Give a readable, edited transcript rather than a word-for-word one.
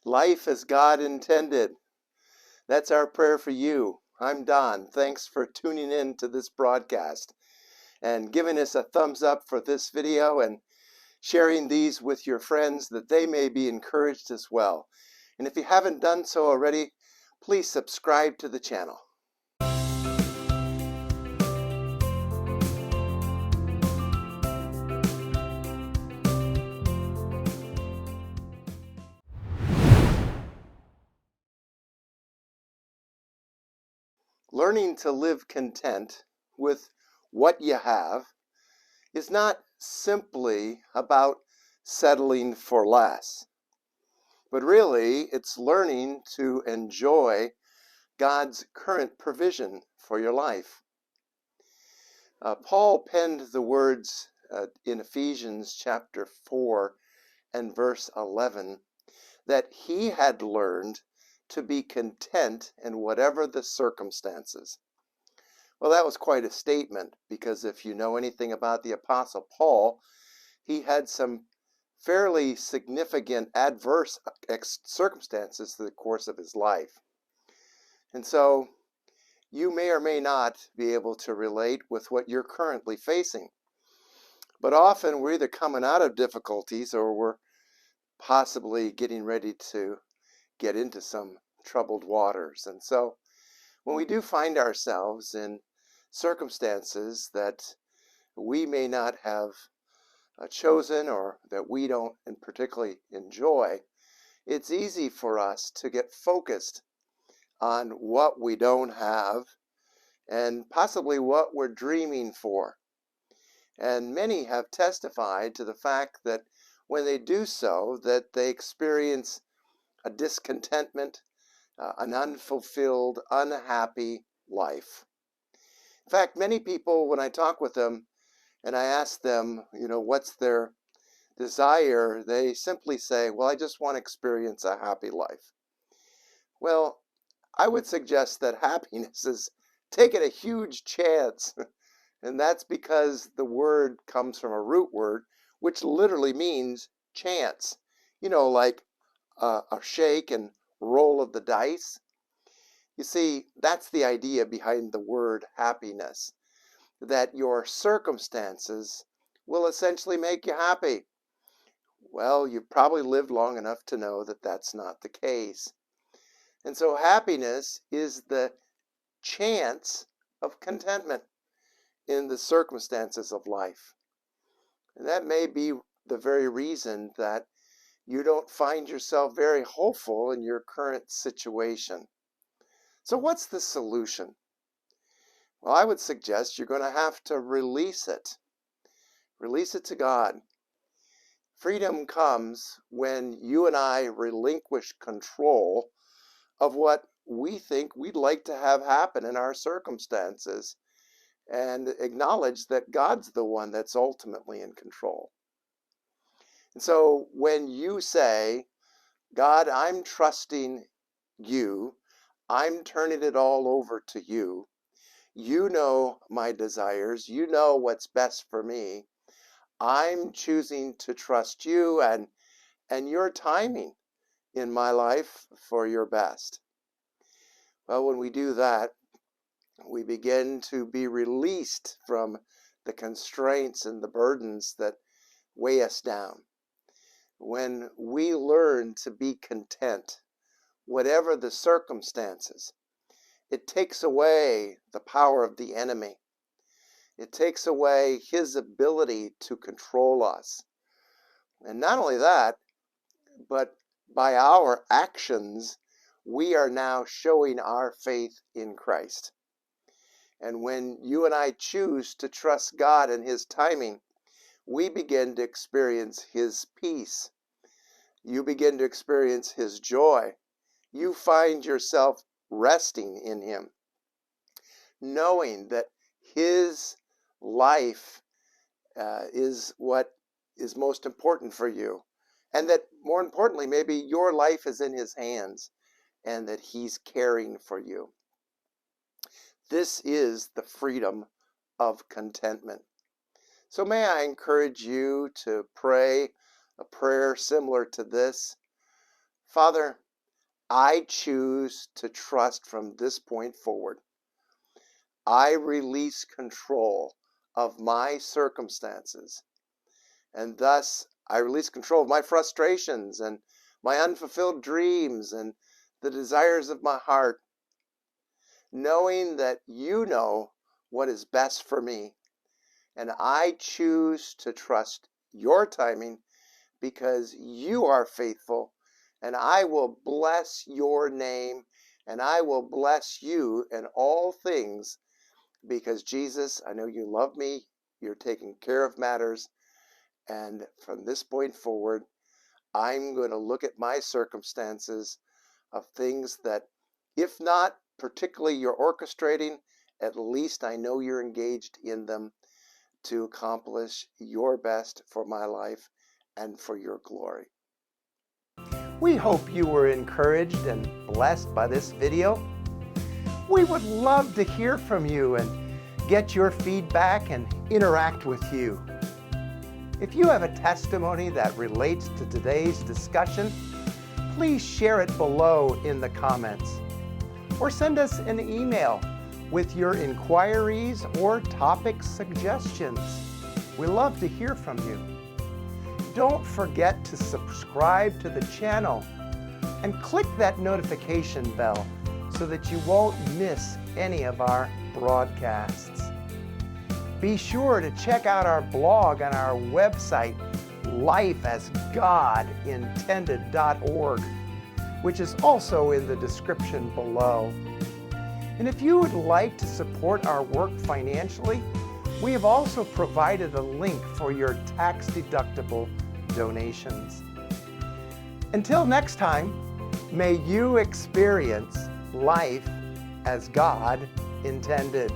Life as God intended. That's our prayer for you. I'm Don. Thanks for tuning in to this broadcast and giving us a thumbs up for this video and sharing these with your friends that they may be encouraged as well. And if you haven't done so already, please subscribe to the channel. Learning to live content with what you have is not simply about settling for less, but really it's learning to enjoy God's current provision for your life. Paul penned the words in Ephesians chapter 4 and verse 11 that he had learned to be content in whatever the circumstances. Well, that was quite a statement, because if you know anything about the Apostle Paul, he had some fairly significant adverse circumstances through the course of his life. And so you may or may not be able to relate with what you're currently facing. But often we're either coming out of difficulties or we're possibly getting ready to get into some troubled waters. And so when we do find ourselves in circumstances that we may not have chosen or that we don't particularly enjoy, it's easy for us to get focused on what we don't have and possibly what we're dreaming for. And many have testified to the fact that when they do so, that they experience a discontentment, an unfulfilled, unhappy life. In fact, many people, when I talk with them and I ask them, what's their desire, they simply say, well, I just want to experience a happy life. Well, I would suggest that happiness is taking a huge chance. And that's because the word comes from a root word, which literally means chance. Like a shake and roll of the dice. You see, that's the idea behind the word happiness, that your circumstances will essentially make you happy. Well, you've probably lived long enough to know that that's not the case. And so happiness is the chance of contentment in the circumstances of life. And that may be the very reason that you don't find yourself very hopeful in your current situation. So what's the solution? Well, I would suggest you're going to have to release it. Release it to God. Freedom comes when you and I relinquish control of what we think we'd like to have happen in our circumstances and acknowledge that God's the one that's ultimately in control. And so when you say, God, I'm trusting you, I'm turning it all over to you, you know my desires, you know what's best for me, I'm choosing to trust you and your timing in my life for your best. Well, when we do that, we begin to be released from the constraints and the burdens that weigh us down. When we learn to be content, whatever the circumstances, it takes away the power of the enemy. It takes away his ability to control us. And not only that, but by our actions, we are now showing our faith in Christ. And when you and I choose to trust God and his timing, we begin to experience his peace. You begin to experience his joy. You find yourself resting in him, knowing that his life is what is most important for you, and that more importantly, maybe your life is in his hands and that he's caring for you. This is the freedom of contentment. So may I encourage you to pray a prayer similar to this. Father, I choose to trust from this point forward. I release control of my circumstances, and thus I release control of my frustrations and my unfulfilled dreams and the desires of my heart, knowing that you know what is best for me. And I choose to trust your timing because you are faithful, and I will bless your name, and I will bless you in all things because, Jesus, I know you love me, you're taking care of matters, and from this point forward, I'm going to look at my circumstances of things that, if not particularly you're orchestrating, at least I know you're engaged in them to accomplish your best for my life and for your glory. We hope you were encouraged and blessed by this video. We would love to hear from you and get your feedback and interact with you. If you have a testimony that relates to today's discussion, please share it below in the comments, or send us an email with your inquiries or topic suggestions. We love to hear from you. Don't forget to subscribe to the channel and click that notification bell so that you won't miss any of our broadcasts. Be sure to check out our blog on our website, LifeAsGodIntended.org, which is also in the description below. And if you would like to support our work financially, we have also provided a link for your tax-deductible donations. Until next time, may you experience life as God intended.